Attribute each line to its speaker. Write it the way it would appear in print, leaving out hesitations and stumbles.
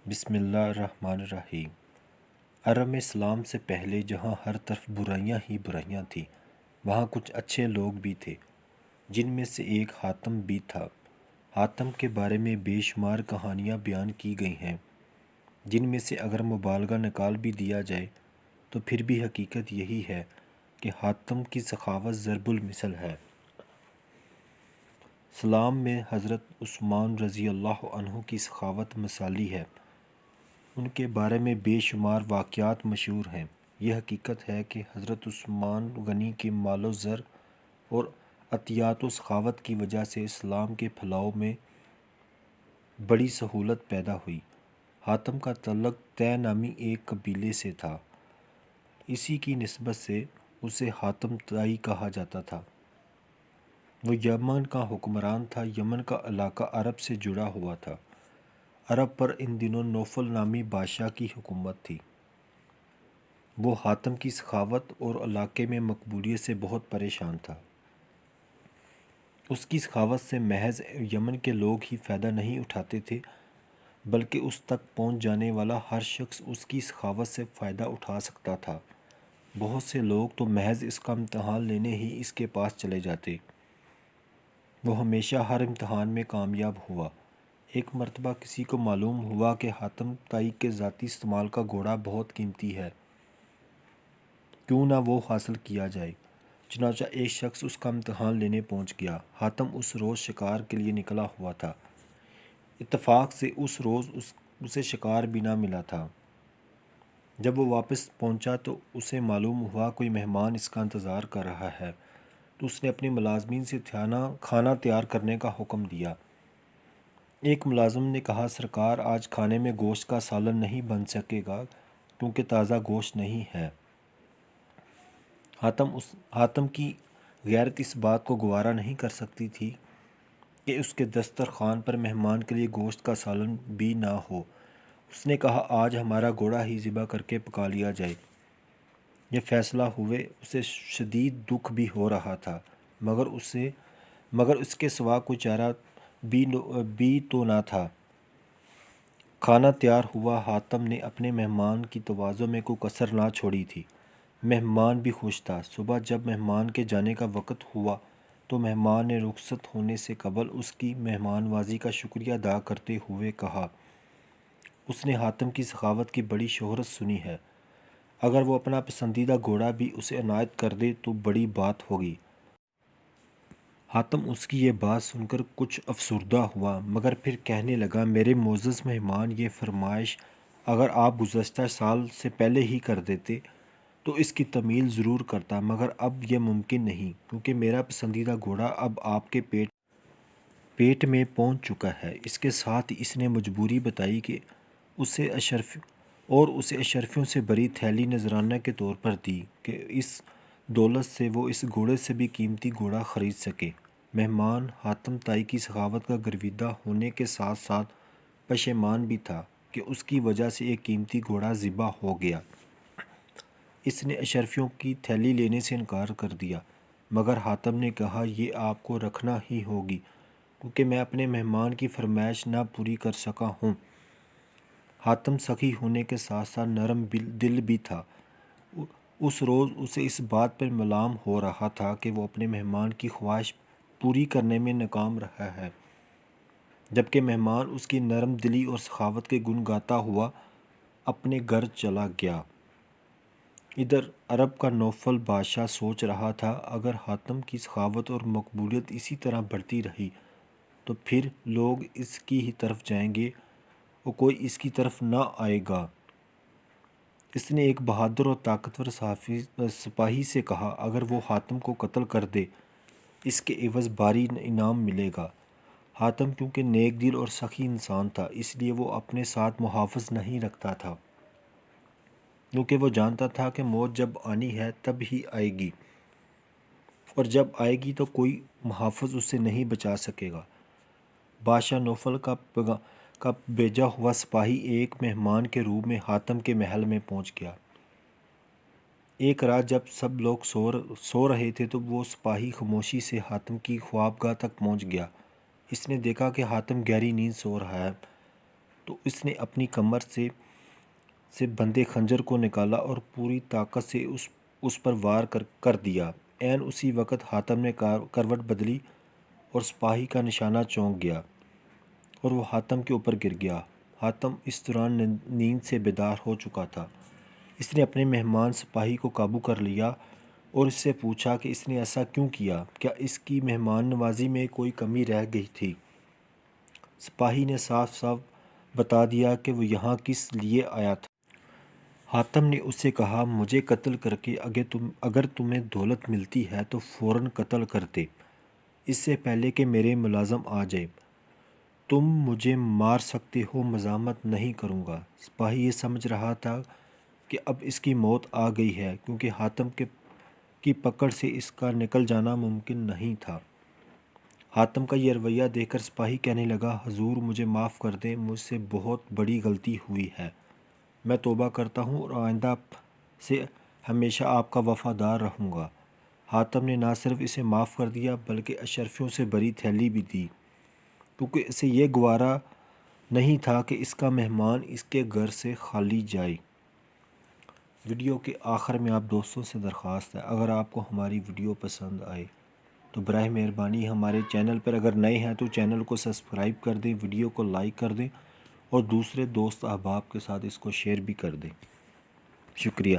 Speaker 1: بسم اللہ الرحمن الرحیم۔ عرب میں اسلام سے پہلے جہاں ہر طرف برائیاں ہی برائیاں تھیں، وہاں کچھ اچھے لوگ بھی تھے، جن میں سے ایک حاتم بھی تھا۔ حاتم کے بارے میں بے شمار کہانیاں بیان کی گئی ہیں، جن میں سے اگر مبالغہ نکال بھی دیا جائے تو پھر بھی حقیقت یہی ہے کہ حاتم کی سخاوت ضرب المثل ہے۔ اسلام میں حضرت عثمان رضی اللہ عنہ کی سخاوت مثالی ہے۔ ان کے بارے میں بے شمار واقعات مشہور ہیں۔ یہ حقیقت ہے کہ حضرت عثمان غنی کے مال و زر اور عطیات و سخاوت کی وجہ سے اسلام کے پھیلاؤ میں بڑی سہولت پیدا ہوئی۔ حاتم کا تعلق طے نامی ایک قبیلے سے تھا، اسی کی نسبت سے اسے حاتم طائی کہا جاتا تھا۔ وہ یمن کا حکمران تھا۔ یمن کا علاقہ عرب سے جڑا ہوا تھا۔ عرب پر ان دنوں نوفل نامی بادشاہ کی حکومت تھی۔ وہ حاتم کی سخاوت اور علاقے میں مقبولیت سے بہت پریشان تھا۔ اس کی سخاوت سے محض یمن کے لوگ ہی فائدہ نہیں اٹھاتے تھے، بلکہ اس تک پہنچ جانے والا ہر شخص اس کی سخاوت سے فائدہ اٹھا سکتا تھا۔ بہت سے لوگ تو محض اس کا امتحان لینے ہی اس کے پاس چلے جاتے۔ وہ ہمیشہ ہر امتحان میں کامیاب ہوا۔ ایک مرتبہ کسی کو معلوم ہوا کہ حاتم طائی کے ذاتی استعمال کا گھوڑا بہت قیمتی ہے، کیوں نہ وہ حاصل کیا جائے۔ چنانچہ ایک شخص اس کا امتحان لینے پہنچ گیا۔ حاتم اس روز شکار کے لیے نکلا ہوا تھا۔ اتفاق سے اس روز اسے شکار بھی نہ ملا تھا۔ جب وہ واپس پہنچا تو اسے معلوم ہوا کوئی مہمان اس کا انتظار کر رہا ہے، تو اس نے اپنے ملازمین سے کھانا تیار کرنے کا حکم دیا۔ ایک ملازم نے کہا، سرکار، آج کھانے میں گوشت کا سالن نہیں بن سکے گا کیونکہ تازہ گوشت نہیں ہے۔ حاتم کی غیرت اس بات کو گوارا نہیں کر سکتی تھی کہ اس کے دسترخوان پر مہمان کے لیے گوشت کا سالن بھی نہ ہو۔ اس نے کہا، آج ہمارا گھوڑا ہی ذبح کر کے پکا لیا جائے۔ یہ فیصلہ ہوئے اسے شدید دکھ بھی ہو رہا تھا، مگر اس کے سوا کوئی چارہ بھی تو نہ تھا۔ کھانا تیار ہوا۔ حاتم نے اپنے مہمان کی تواضع میں کوئی کسر نہ چھوڑی تھی۔ مہمان بھی خوش تھا۔ صبح جب مہمان کے جانے کا وقت ہوا تو مہمان نے رخصت ہونے سے قبل اس کی مہمان نوازی کا شکریہ ادا کرتے ہوئے کہا، اس نے حاتم کی سخاوت کی بڑی شہرت سنی ہے۔ اگر وہ اپنا پسندیدہ گھوڑا بھی اسے عنایت کر دے تو بڑی بات ہوگی۔ حاتم اس کی یہ بات سن کر کچھ افسردہ ہوا، مگر پھر کہنے لگا، میرے معزز مہمان، یہ فرمائش اگر آپ گزشتہ سال سے پہلے ہی کر دیتے تو اس کی تعمیل ضرور کرتا، مگر اب یہ ممکن نہیں، کیونکہ میرا پسندیدہ گھوڑا اب آپ کے پیٹ میں پہنچ چکا ہے۔ اس کے ساتھ ہی اس نے مجبوری بتائی کہ اسے اشرفیوں سے بھری تھیلی نذرانہ کے طور پر دی کہ اس دولت سے وہ اس گھوڑے سے بھی قیمتی گھوڑا خرید سکے۔ مہمان حاتم طائی کی سخاوت کا گرویدہ ہونے کے ساتھ ساتھ پشیمان بھی تھا کہ اس کی وجہ سے ایک قیمتی گھوڑا ذبح ہو گیا۔ اس نے اشرفیوں کی تھیلی لینے سے انکار کر دیا، مگر حاتم نے کہا، یہ آپ کو رکھنا ہی ہوگی کیونکہ میں اپنے مہمان کی فرمائش نہ پوری کر سکا ہوں۔ حاتم سخی ہونے کے ساتھ ساتھ نرم دل بھی تھا۔ اس روز اسے اس بات پر ملام ہو رہا تھا کہ وہ اپنے مہمان کی خواہش پوری کرنے میں ناکام رہا ہے، جبکہ مہمان اس کی نرم دلی اور سخاوت کے گن گاتا ہوا اپنے گھر چلا گیا۔ ادھر عرب کا نوفل بادشاہ سوچ رہا تھا، اگر حاتم کی سخاوت اور مقبولیت اسی طرح بڑھتی رہی تو پھر لوگ اس کی ہی طرف جائیں گے اور کوئی اس کی طرف نہ آئے گا۔ اس نے ایک بہادر اور طاقتور سپاہی سے کہا، اگر وہ حاتم کو قتل کر دے اس کے عوض بھاری انعام ملے گا۔ حاتم کیونکہ نیک دل اور سخی انسان تھا، اس لیے وہ اپنے ساتھ محافظ نہیں رکھتا تھا، کیونکہ وہ جانتا تھا کہ موت جب آنی ہے تب ہی آئے گی، اور جب آئے گی تو کوئی محافظ اسے نہیں بچا سکے گا۔ بادشاہ نوفل کا بھیجا ہوا سپاہی ایک مہمان کے روپ میں حاتم کے محل میں پہنچ گیا۔ ایک رات جب سب لوگ سو رہے تھے تو وہ سپاہی خاموشی سے حاتم کی خوابگاہ تک پہنچ گیا۔ اس نے دیکھا کہ حاتم گہری نیند سو رہا ہے۔ تو اس نے اپنی کمر سے بندے خنجر کو نکالا اور پوری طاقت سے اس پر وار کر دیا۔ عین اسی وقت حاتم نے کروٹ بدلی اور سپاہی کا نشانہ چونک گیا اور وہ حاتم کے اوپر گر گیا۔ حاتم اس دوران نیند سے بیدار ہو چکا تھا۔ اس نے اپنے مہمان سپاہی کو قابو کر لیا اور اس سے پوچھا کہ اس نے ایسا کیوں کیا، کیا اس کی مہمان نوازی میں کوئی کمی رہ گئی تھی؟ سپاہی نے صاف صاف بتا دیا کہ وہ یہاں کس لیے آیا تھا۔ حاتم نے اس سے کہا، مجھے قتل کر کے اگر تمہیں دولت ملتی ہے تو فوراً قتل کر دے، اس سے پہلے کہ میرے ملازم آ جائے۔ تم مجھے مار سکتے ہو، مزاحمت نہیں کروں گا۔ سپاہی یہ سمجھ رہا تھا کہ اب اس کی موت آ گئی ہے، کیونکہ حاتم کی پکڑ سے اس کا نکل جانا ممکن نہیں تھا۔ حاتم کا یہ رویہ دیکھ کر سپاہی کہنے لگا، حضور مجھے معاف کر دیں، مجھ سے بہت بڑی غلطی ہوئی ہے، میں توبہ کرتا ہوں اور آئندہ سے ہمیشہ آپ کا وفادار رہوں گا۔ حاتم نے نہ صرف اسے معاف کر دیا بلکہ اشرفیوں سے بری تھیلی بھی دی، کیونکہ اسے یہ گوارا نہیں تھا کہ اس کا مہمان اس کے گھر سے خالی جائے۔ ویڈیو کے آخر میں آپ دوستوں سے درخواست ہے، اگر آپ کو ہماری ویڈیو پسند آئے تو براہ مہربانی ہمارے چینل پر اگر نئے ہیں تو چینل کو سبسکرائب کر دیں، ویڈیو کو لائک کر دیں اور دوسرے دوست احباب کے ساتھ اس کو شیئر بھی کر دیں۔ شکریہ۔